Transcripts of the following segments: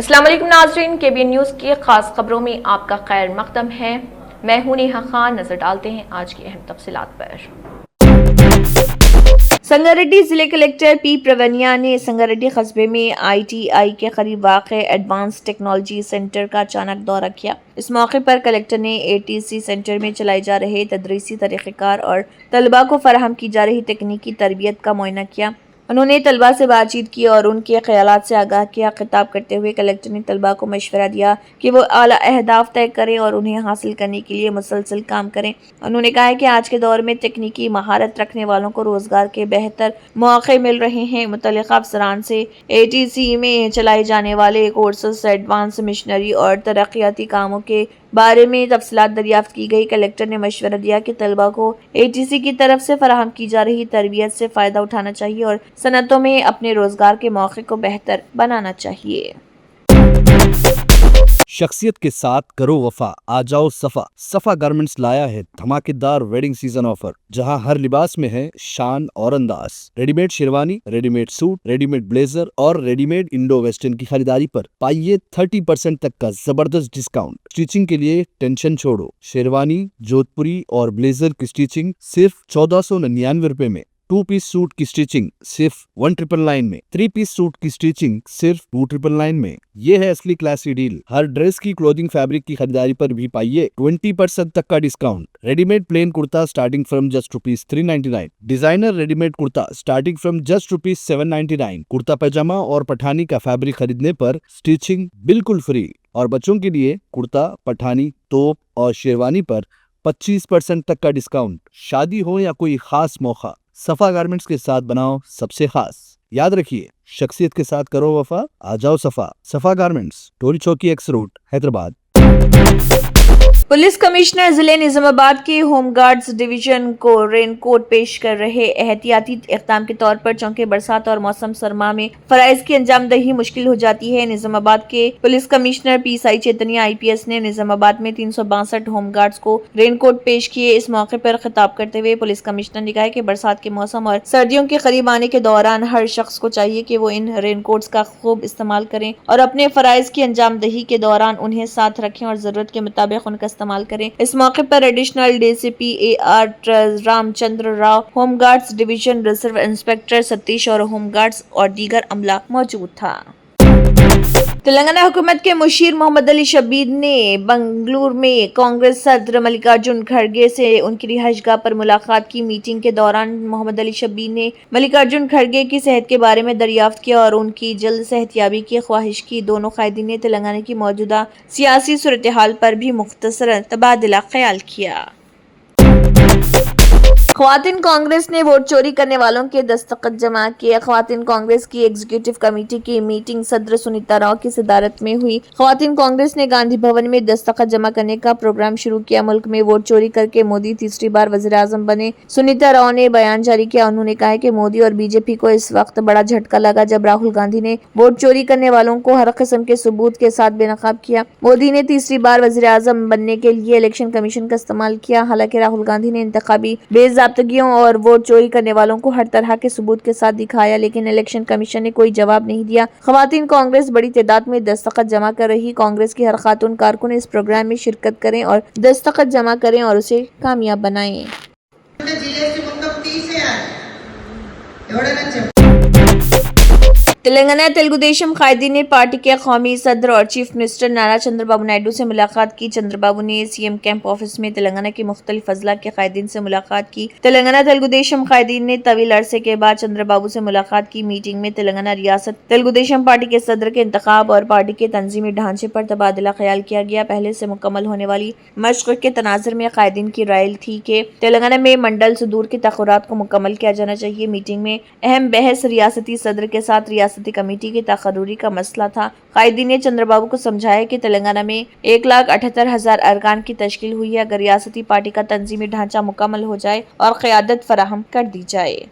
अस्सलाम वालेकुम नाज़रीन, KBN न्यूज़ की खास खबरों में आपका खैर मकदम है। मैं हूं नेहा खान। नजर डालते हैं आज की अहम तफसीलात पर। संगारेड्डी जिले कलेक्टर पी प्रवनिया ने संगारेड्डी कस्बे में ITI के करीब वाक़ एडवांस टेक्नोलॉजी सेंटर का अचानक दौरा किया। इस मौके पर कलेक्टर ने ATC सेंटर में चलाए जा रहे तदरीसी तरीक़ेकार और तलबा को फराहम की जा रही तकनीकी तरबियत का मुआयना किया। उन्होंने तलबा से बातचीत की और उनके ख्यालात से आगाह किया। खिताब करते हुए कलेक्टर ने तलबा को मशवरा दिया कि वो आला अहदाफ तय करें और उन्हें हासिल करने के लिए मुसलसल काम करें। उन्होंने कहा है कि आज के दौर में तकनीकी महारत रखने वालों को रोजगार के बेहतर मौके मिल रहे हैं। मुतल्लिक़ा अफसरान से ATC में चलाए जाने वाले कोर्सेस, एडवांस मिशनरी और तरक्याती कामों के बारे में तफसीलात दरियाफ्त की गई। कलेक्टर ने मशवरा दिया कि तलबा को ATC की तरफ से फराहम की जा रही तरबियत से फ़ायदा उठाना चाहिए और सनतों में अपने रोजगार के मौके को बेहतर बनाना चाहिए। शख्सियत के साथ करो वफा, आ जाओ सफा। सफा गारमेंट्स लाया है धमाकेदार वेडिंग सीजन ऑफर, जहां हर लिबास में है शान और अंदाज। Readymade sherwani, readymade suit, readymade blazer और रेडीमेड इंडो वेस्टर्न की खरीदारी पर पाइए 30% तक का जबरदस्त डिस्काउंट। स्टिचिंग के लिए टेंशन छोड़ो। शेरवानी, जोधपुरी और ब्लेजर की स्टिचिंग सिर्फ 1499 रुपए में। 2 पीस सूट की स्टिचिंग सिर्फ 1999 में। 3 पीस सूट की स्टिचिंग सिर्फ 2999 में। ये है असली क्लासी डील। हर ड्रेस की क्लोथिंग फैब्रिक की खरीदारी पर भी पाइए 20% तक का discount. Readymade plain kurta starting from just ₹399। Designer readymade kurta starting from just ₹799। Kurta pyjama और पठानी का फैब्रिक खरीदने पर स्टिचिंग बिल्कुल फ्री। और बच्चों के लिए कुर्ता, पठानी, तोप और शेरवानी पर 25% तक का डिस्काउंट। शादी हो या कोई खास मौका, सफा गारमेंट्स के साथ बनाओ सबसे खास। याद रखिए, शख्सियत के साथ करो वफा, आ जाओ सफा। सफा गारमेंट्स, टोरी चौकी x road, Hyderabad. Police commissioner जिले निजामाबाद के होमगार्ड्स डिवीजन को रेनकोट पेश कर रहे एहतियाती इक़दाम के तौर पर, चूंकि बरसात और मौसम सरमा में फराइज की अंजाम दही मुश्किल हो जाती है। निजामाबाद के पुलिस कमिश्नर PSI चैतन्य IPS ने निजामाबाद में 362 होमगार्ड्स को रेनकोट पेश किए। इस मौके पर खिताब करते हुए पुलिस कमिश्नर ने कहा कि बरसात के मौसम और सर्दियों के करीब आने के दौरान हर शख्स को चाहिए कि वो इन रेनकोट्स का खूब इस्तेमाल करें और अपने फराइज की अंजाम दही के दौरान उन्हें साथ रखें और जरूरत के मुताबिक उनका इस्तेमाल करें। इस मौके पर additional DCP AR Ramchandra Rao, home guards division reserve inspector Satish और होमगार्ड्स और दीगर अमला मौजूद था। तेलंगाना हुकूमत के मुशीर मोहम्मद अली शब्बीर ने बंगलुरु में कांग्रेस सदर मल्लिकार्जुन खड़गे से उनकी रिहाइशगाह पर मुलाकात की। मीटिंग के दौरान मोहम्मद अली शब्बीर ने मल्लिकार्जुन खड़गे की सेहत के बारे में दरियाफ्त किया और उनकी जल्द सेहतयाबी की ख्वाहिश की। दोनों कायदीन ने तेलंगाना की मौजूदा सियासी सूरत हाल पर भी मुख्तसरन तबादला ख्याल किया। ख्वातीन कांग्रेस ने वोट चोरी करने वालों के दस्तखत जमा किए। ख्वातीन कांग्रेस की एग्जीक्यूटिव कमेटी की मीटिंग सदर सुनीता राव की सदारत में हुई। ख्वातीन कांग्रेस ने गांधी भवन में दस्तखत जमा करने का प्रोग्राम शुरू किया। मुल्क में वोट चोरी करके मोदी तीसरी बार वजीर आजम बने। सुनीता राव ने बयान जारी किया। उन्होंने कहा कि मोदी और BJP को इस वक्त बड़ा झटका लगा जब राहुल गांधी ने वोट चोरी करने वालों को हर किस्म के सबूत के साथ बेनकाब किया। मोदी ने तीसरी बार वजीर आजम बनने के लिए इलेक्शन कमीशन का इस्तेमाल किया। हालांकि राहुल गांधी ने इंतखाबी बेज़ाब्तगियों और वोट चोरी करने वालों को हर तरह के सबूत के साथ दिखाया, लेकिन इलेक्शन कमीशन ने कोई जवाब नहीं दिया। ख्वातीन कांग्रेस बड़ी तादाद में दस्तखत जमा कर रही। कांग्रेस की हर खातून कारकुन इस प्रोग्राम में शिरकत करें और दस्तखत जमा करें और उसे कामयाब बनाएं। तेलंगाना तेलुगुदेशम कायदीन ने पार्टी के कौमी सदर और चीफ मिनिस्टर नारा चंद्रबाबू नायडू से मुलाकात की। चंद्रबाबू ने CM कैंप ऑफिस में तेलंगाना के मुख्तलिफ अजला के कायदीन से मुलाकात की। तेलंगाना तेलुगुदेशम कायदीन ने तवील अरसे के बाद चंद्रबाबू से मुलाकात की। मीटिंग में तेलंगाना रियासत तेलुगुदेशम पार्टी के सदर के इंतखाब और पार्टी के तंजीमी ढांचे पर तबादला ख्याल किया गया। पहले से मुकम्मल होने वाली मशक़ के तनाज़ुर में कायदीन की राय थी कि तेलंगाना में मंडल सुदूर के तक़र्रुरात को मुकम्मल किया जाना चाहिए। मीटिंग में अहम बहस रियासती सदर के साथ रियासती कमेटी की तकर्रुरी का मसला था। कायदीन ने चंद्रबाबू को समझाया कि तेलंगाना में 1,78,000 अरकान की तश्कील हुई है। अगर रियासती पार्टी का तंजीमी ढांचा मुकम्मल हो जाए और क़यादत फराहम कर दी जाए।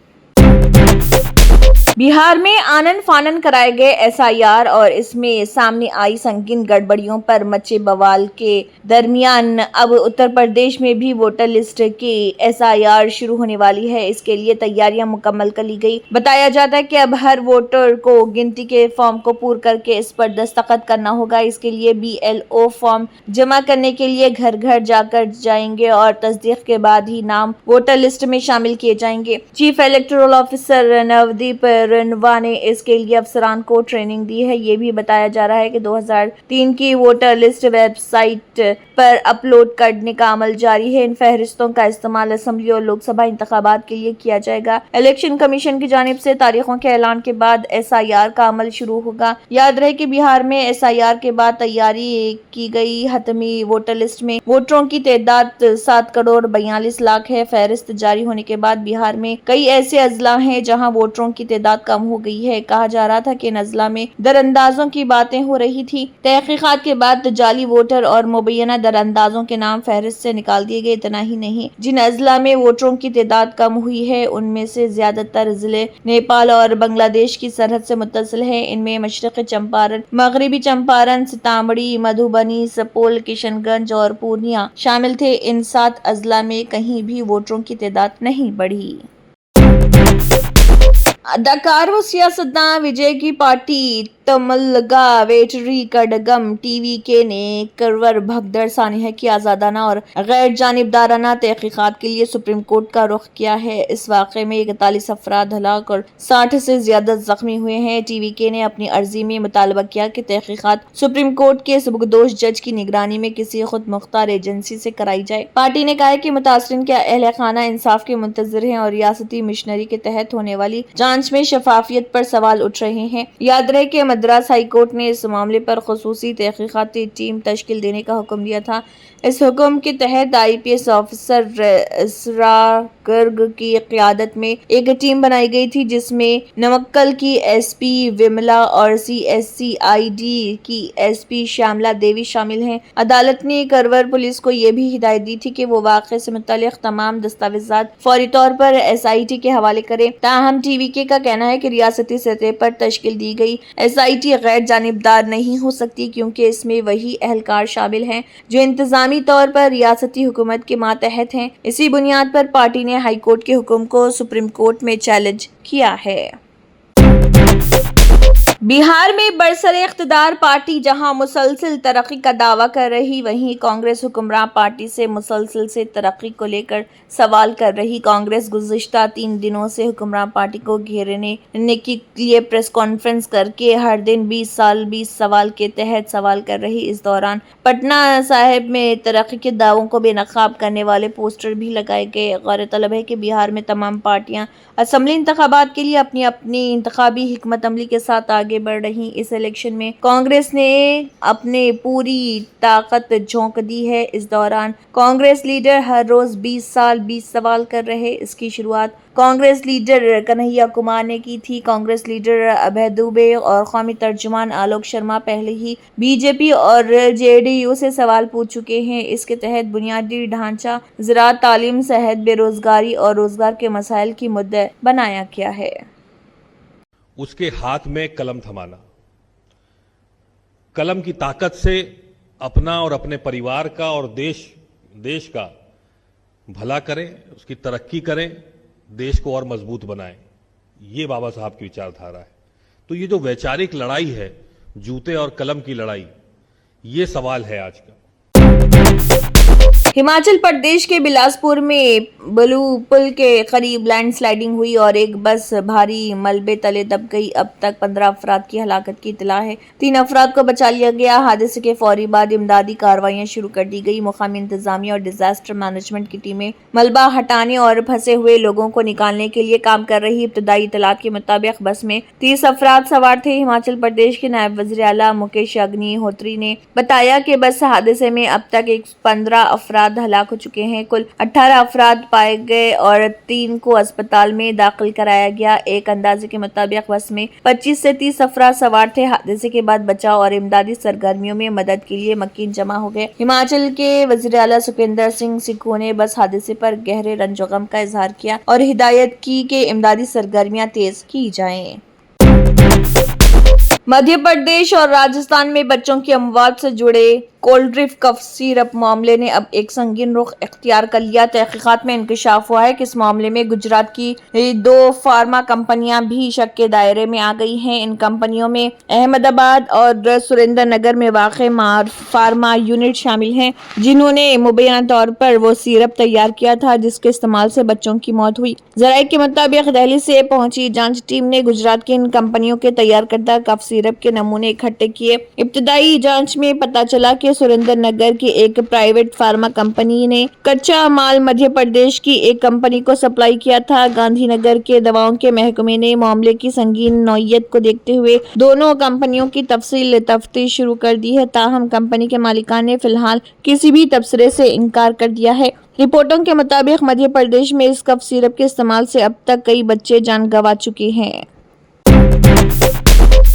बिहार में आनन फानन कराए गए एसआईआर और इसमें सामने आई संगीन गड़बड़ियों पर मचे बवाल के दरमियान अब उत्तर प्रदेश में भी वोटर लिस्ट की एसआईआर शुरू होने वाली है। इसके लिए तैयारियां मुकम्मल कर ली गई। बताया जाता है कि अब हर वोटर को गिनती के फॉर्म को पूरा करके इस पर दस्तखत करना होगा। इसके लिए BLO फॉर्म जमा करने के लिए घर घर जाकर जाएंगे और तस्दीक के बाद ही नाम वोटर लिस्ट में शामिल किए जाएंगे। चीफ इलेक्टोरल ऑफिसर नवदीप रनवा ने इसके लिए अफसरान को ट्रेनिंग दी है। ये भी बताया जा रहा है कि 2003 की वोटर लिस्ट वेबसाइट पर अपलोड करने का अमल जारी है। इन फहरिस्तों का इस्तेमाल असेंबली और लोकसभा इंतखाबात के लिए किया जाएगा। इलेक्शन कमीशन की जानिब से तारीखों के ऐलान के बाद SIR का अमल शुरू होगा। याद रहे कि बिहार में SIR के बाद तैयारी की गई हतमी वोटर लिस्ट में वोटरों की तादाद 7,42,00,000 है। फहरिस्त जारी होने के बाद बिहार में कई ऐसे अजला हैं जहां वोटरों की तादाद कम हो गई है। कहा जा रहा था कि इन अजला में दरअंदाजों की बातें हो रही थी। तहकीकात के बाद जाली वोटर और मुबैना दरअंदाजों के नाम फहरिस्त से निकाल दिए गए। इतना ही नहीं, जिन अजला में वोटरों की तादाद कम हुई है उनमें से ज्यादातर जिले नेपाल और बांग्लादेश की सरहद से मुत्तसिल है। इनमें मशरक़ी चंपारण, मगरबी चंपारण, सीतामढ़ी, मधुबनी, सुपौल, किशनगंज और पूर्णिया शामिल थे। इन 7 अजला में कहीं भी वोटरों की तादाद नहीं बढ़ी। अदाकार व सियासतदान विजय की पार्टी तमलगा वेटरी कड़गम TVK ने करवर भगदड़ सानिया की आजादाना और गैर जानिबदाराना तहकीकात के लिए सुप्रीम कोर्ट का रुख किया है। इस वाक़े में 41 अफराद हलाक और 60 से ज्यादा जख्मी हुए हैं। TVK ने अपनी अर्जी में मुतालबा किया कि तहकीकात सुप्रीम कोर्ट के सबकदोश जज की निगरानी में किसी खुद मुख्तार एजेंसी से कराई जाए। पार्टी ने कहा है कि मुतासरीन के अहल खाना इंसाफ के मुंतजर हैं और रियासती मिशनरी के तहत होने वाली जांच में शफाफियत पर सवाल उठ रहे हैं। याद रहे कि मद्रास हाई कोर्ट ने इस मामले पर खुसूसी तहकीकाती टीम तश्कील देने का हुक्म दिया था। इस हुक्म के तहत IPS ऑफिसर इसरा गर्ग की क़यादत में एक टीम बनाई गई थी जिसमें नमक्कल की SP विमला और CSCID की SP श्यामला देवी शामिल हैं। अदालत ने करवर पुलिस को यह भी हिदायत दी थी कि वो वाक़े से मुतल्लिक़ तमाम दस्तावेज़ात फौरी तौर पर SIT के हवाले करे। ताहम TVK का कहना है कि रियासती सतह पर तश्कील दी गई SIT गैर जानिबदार नहीं हो सकती क्योंकि इसमें वही अहलकार शामिल हैं जो इंतजामी तौर पर रियासती हुकूमत के मातहत हैं। इसी बुनियाद पर पार्टी ने हाई कोर्ट के हुक्म को सुप्रीम कोर्ट में चैलेंज किया है। बिहार में बरसरे इख्तिदार पार्टी जहां मुसलसल तरक्की का दावा कर रही, वहीं कांग्रेस हुक्मरान पार्टी से मुसलसल से तरक्की को लेकर सवाल कर रही। कांग्रेस गुज़िश्ता 3 दिनों से हुक्मरान पार्टी को घेरने के लिए प्रेस कॉन्फ्रेंस करके हर दिन 20 साल 20 सवाल के तहत सवाल कर रही। इस दौरान पटना साहिब में तरक्की के दावों को बेनकाब करने वाले पोस्टर भी लगाए गए। गौरतलब है कि बिहार में तमाम पार्टियां असेंबली इंतखाबात के लिए अपनी अपनी इंतखाबी हिकमत अमली के साथ आगे बढ़ रही। इस इलेक्शन में कांग्रेस ने अपने पूरी ताकत झोंक दी है। इस दौरान कांग्रेस लीडर हर रोज 20 साल 20 सवाल कर रहे। इसकी शुरुआत कांग्रेस लीडर कन्हैया कुमार ने की थी। कांग्रेस लीडर अभय दुबे और कौमी तर्जुमान आलोक शर्मा पहले ही BJP और JDU से सवाल पूछ चुके हैं। इसके तहत बुनियादी ढांचा, ज़राअत, तालीम, सेहत, बेरोजगारी और रोजगार के मसाइल की मुद्दे बनाया गया है। उसके हाथ में कलम थमाना, कलम की ताकत से अपना और अपने परिवार का और देश का भला करें, उसकी तरक्की करें, देश को और मजबूत बनाएं। ये बाबा साहब की विचारधारा है। तो ये जो वैचारिक लड़ाई है, जूते और कलम की लड़ाई, ये सवाल है आज का। हिमाचल प्रदेश के बिलासपुर में ब्लू पुल के करीब लैंडस्लाइडिंग हुई और एक बस भारी मलबे तले दब गई। अब तक 15 अफराद की हलाकत की इतला है। 3 अफराद को बचा लिया गया। हादसे के फौरी बाद इमदादी कार्रवाइयां शुरू कर दी गई। मुकामी इंतजामिया और डिजास्टर मैनेजमेंट की टीमें मलबा हटाने और फंसे हुए लोगों को निकालने के लिए काम कर रही। इब्तदाई इतलात के मुताबिक बस में 30 अफराद सवार थे। हिमाचल प्रदेश के नायब वज़ीर आला मुकेश अग्निहोत्री ने बताया कि बस हादसे में अब तक 15 अफराद हलाक हो चुके हैं। कुल 18 अफराद पाए गए और 3 को अस्पताल में दाखिल कराया गया। एक अंदाजे के मुताबिक बस में 25 से 30 अफराद सवार थे। हादसे के बाद बचाव और इमदादी सरगर्मियों में मदद के लिए मकीन जमा हो गए। हिमाचल के वज़ीर आला सुखविंदर सिंह सुक्खू ने बस हादसे पर गहरे रंजो गम का इजहार किया और हिदायत की कि इमदादी सरगर्मियां तेज की जाएं। मध्य प्रदेश और राजस्थान में बच्चों की अमवात से जुड़े कोल्ड ड्रिंक कफ सिरप मामले ने अब एक संगीन रुख इख्तियार कर लिया। तहकीकात में इंकशाफ हुआ है कि इस मामले में गुजरात की 2 फार्मा कंपनियां भी शक के दायरे में आ गई हैं। इन कंपनियों में अहमदाबाद और सुरेंद्र नगर में वाक़ फार्मा यूनिट शामिल हैं, जिन्होंने मुबैना तौर पर वो सिरप तैयार किया था जिसके इस्तेमाल से बच्चों की मौत हुई। ज़राए के मुताबिक दिल्ली से पहुंची जांच टीम ने गुजरात की इन कंपनियों के तैयार करदा कफ सिरप के नमूने इकट्ठे किए। इब्तदाई जांच में पता चला कि सुरेंद्र नगर की एक प्राइवेट फार्मा कंपनी ने कच्चा माल मध्य प्रदेश की एक कंपनी को सप्लाई किया था। गांधीनगर के दवाओं के महकमे ने मामले की संगीन नौयत को देखते हुए दोनों कंपनियों की तफसील तफ्तीश शुरू कर दी है। ताहम कंपनी के मालिकान ने फिलहाल किसी भी तबसरे से इनकार कर दिया है। रिपोर्टों के मुताबिक मध्य प्रदेश में इस कफ सिरप के इस्तेमाल से अब तक कई बच्चे जान गंवा चुके हैं।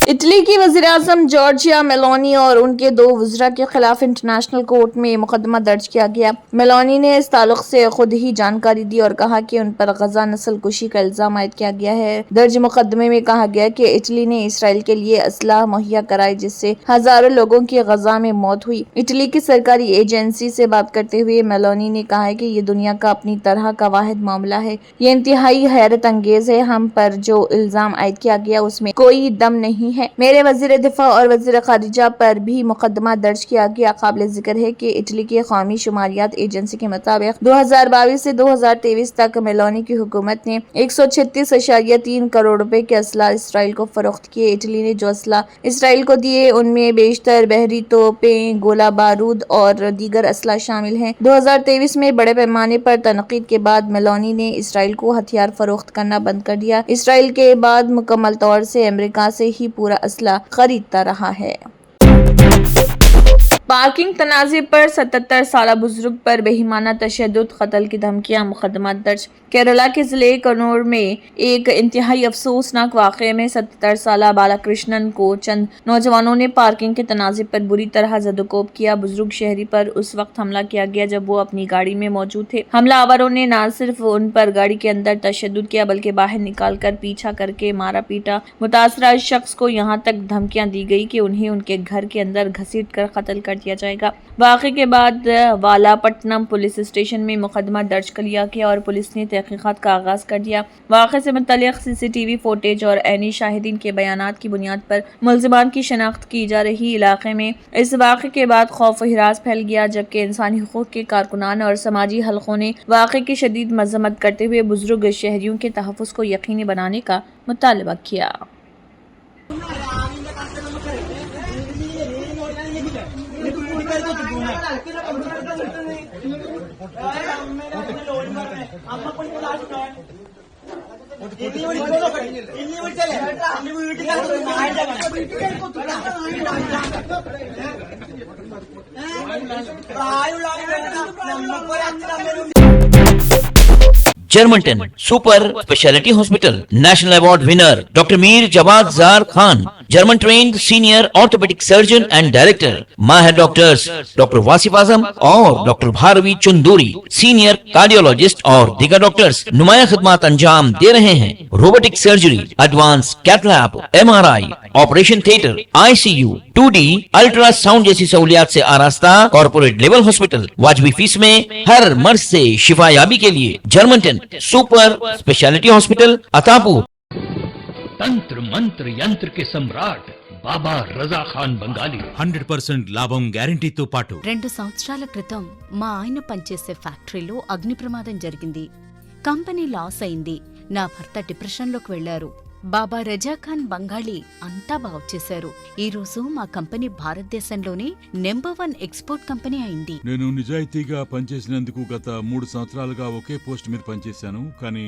इटली की वज़ीर-ए-आज़म जॉर्जिया मेलोनी और उनके 2 वज़रा के खिलाफ इंटरनेशनल कोर्ट में मुकदमा दर्ज किया गया। मेलोनी ने इस ताल्लुक से खुद ही जानकारी दी और कहा कि उन पर गजा नस्ल कुशी का इल्जाम आयद किया गया है। दर्ज मुकदमे में कहा गया कि इटली ने इसराइल के लिए असलाह मुहैया कराई, जिससे हजारों लोगों की गजा में मौत हुई। इटली की सरकारी एजेंसी से बात करते हुए मेलोनी ने कहा है कि ये दुनिया का अपनी तरह का वाहिद मामला है। ये इंतहाई हैरत अंगेज है। हम पर जो इल्जाम आयद किया गया उसमें कोई दम नहीं है। मेरे वज़ीर दिफा और वज़ीर खारिजा पर भी मुकदमा दर्ज किया गया। काबिल जिक्र है कि इटली की कौमी शुमारियात एजेंसी के मुताबिक 2022 से 2023 तक मेलोनी की हुकूमत ने 136.3 करोड़ रुपए के असला इसराइल को फरोख्त किए। इटली ने जो असला इसराइल को दिए उनमें बेशतर बहरी तोपें, गोला बारूद और दीगर असला शामिल हैं। 2023 में बड़े पैमाने पर तनकीद के बाद मेलोनी ने इसराइल को हथियार फरोख्त करना बंद कर दिया। इसराइल के बाद मुकम्मल तौर से अमेरिका से ही पूरा असला खरीदता रहा है। पार्किंग तनाज़े पर 77 साल बुजुर्ग पर बेईमाना तशद्दुद, कत्ल की धमकियां, मुकदमा दर्ज। केरला के जिले कन्नूर में एक इंतहाई अफसोसनाक वाक़े में 77 साल बालाकृष्णन को चंद नौजवानों ने पार्किंग के तनाज़े पर बुरी तरह ज़दोकोब किया। बुजुर्ग शहरी पर उस वक्त हमला किया गया जब वो अपनी गाड़ी में मौजूद थे। हमलावरों ने न सिर्फ उन पर गाड़ी के अंदर तशद्दुद किया बल्कि बाहर निकाल कर पीछा करके मारा पीटा। मुतासरा शख्स को यहाँ तक धमकियां दी गई कि उन्हें उनके घर के अंदर घसीट कर कत्ल कर दिया जाएगा। वाक़े के बाद वालापट्टनम पुलिस स्टेशन में मुकदमा दर्ज कर लिया गया और पुलिस ने तहकीकात का आगाज कर दिया। वाक़े से मुतल्लिक़ सीसीटीवी फुटेज और ऐनी शाहिदीन के बयानात की बुनियाद पर मुल्ज़िमान की शनाख्त की जा रही। इलाके में इस वाक़े के बाद खौफ व हिरास फैल गया, जबकि इंसानी हुकूक़ के कारकुनान और समाजी हलकों ने वाक़े की शदीद मज़म्मत करते हुए बुजुर्ग शहरियों के तहफ़्फ़ुज़ को यकीनी बनाने का मुतालबा किया। जर्मनटन super speciality hospital, national award winner doctor Mir Jawad Zar Khan, German trained senior orthopaedic surgeon and director, माहिर डॉक्टर्स डॉक्टर वासिफ आजम और doctor Bharvi Chunduri, senior cardiologist और दीगर डॉक्टर्स नुमाया खिदमत अंजाम दे रहे हैं। Robotic surgery, advance cath lab, MRI, operation theatre, ICU, 2D ultrasound जैसी सहूलियात से आरास्ता कॉर्पोरेट लेवल हॉस्पिटल। वाजबी फीस में हर मर्ज से शिफायाबी के लिए Germanton super speciality hospital, Attapur. तंत्र मंत्र यंत्र के सम्राट బాబా రజా ఖాన్ బంగాలి 100% లాభం గ్యారంటీతో పాటు 2 సంవత్సరాల క్రితం మా ఆయన పనిచేసే ఫ్యాక్టరీలో అగ్ని ప్రమాదం జరిగింది. కంపెనీ లాస్ అయింది. నా భర్త డిప్రెషన్లోకి వెళ్లారు. బాబా రజాఖాన్ బంగాళీ అంతా బాగుచేశారు. ఈ రోజు మా కంపెనీ భారతదేశంలోనే నెంబర్ 1 ఎక్స్పోర్ట్ కంపెనీ అయింది. నేను నిజాయితీగా పనిచేసినందుకు గత 3 సంవత్సరాలుగా ఒకే పోస్ట్ మీద పనిచేశాను. కానీ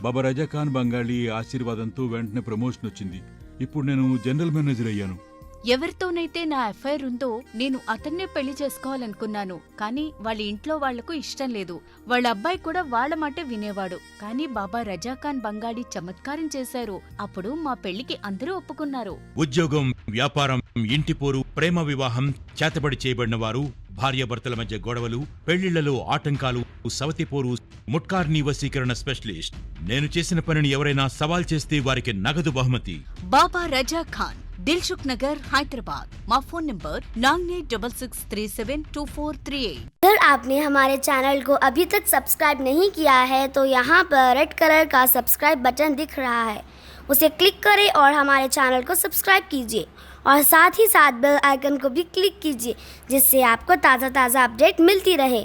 బాబా రజాఖాన్ బంగాళీ ఆశీర్వాదంతో వెంటనే ప్రమోషన్ వచ్చింది. ఇప్పుడు నేను జనరల్ మేనేజర్ అయ్యాను. ఎవరితోనైతే నా అఫైర్ ఉందో నేను అతన్నే పెళ్లి చేసుకోవాలనుకున్నాను. కానీ వాళ్ళ ఇంట్లో వాళ్లకు ఇష్టం లేదు. వాళ్ళ అబ్బాయి కూడా వాళ్ళ మాటే వినేవాడు. కానీ బాబా రజాఖాన్ బంగాళీ చమత్కారం చేశారు. అప్పుడు మా పెళ్లికి అందరూ ఒప్పుకున్నారు. ఉద్యోగం, వ్యాపారం, ఇంటి పోరు, ప్రేమ వివాహం, చేతబడి చేయబడిన వారు, భార్యాభర్తల మధ్య గొడవలు, పెళ్లిళ్లలో ఆటంకాలు, సవతిపోరు, ముట్కార్నీ వశీకరణ స్పెషలిస్ట్. నేను చేసిన పనిని ఎవరైనా సవాల్ చేస్తే వారికి నగదు బహుమతి. బాబా రజాఖాన్ దిల్సుఖ్ నగర్, హైదరాబాద్। మా ఫోన్ నంబర్ 9866372438। अगर आपने हमारे चैनल को अभी तक सब्सक्राइब नहीं किया है तो यहाँ पर रेड कलर का सब्सक्राइब बटन दिख रहा है, उसे क्लिक करें और हमारे चैनल को सब्सक्राइब कीजिए और साथ ही साथ बेल आइकन को भी क्लिक कीजिए जिससे आपको ताज़ा अपडेट मिलती रहे।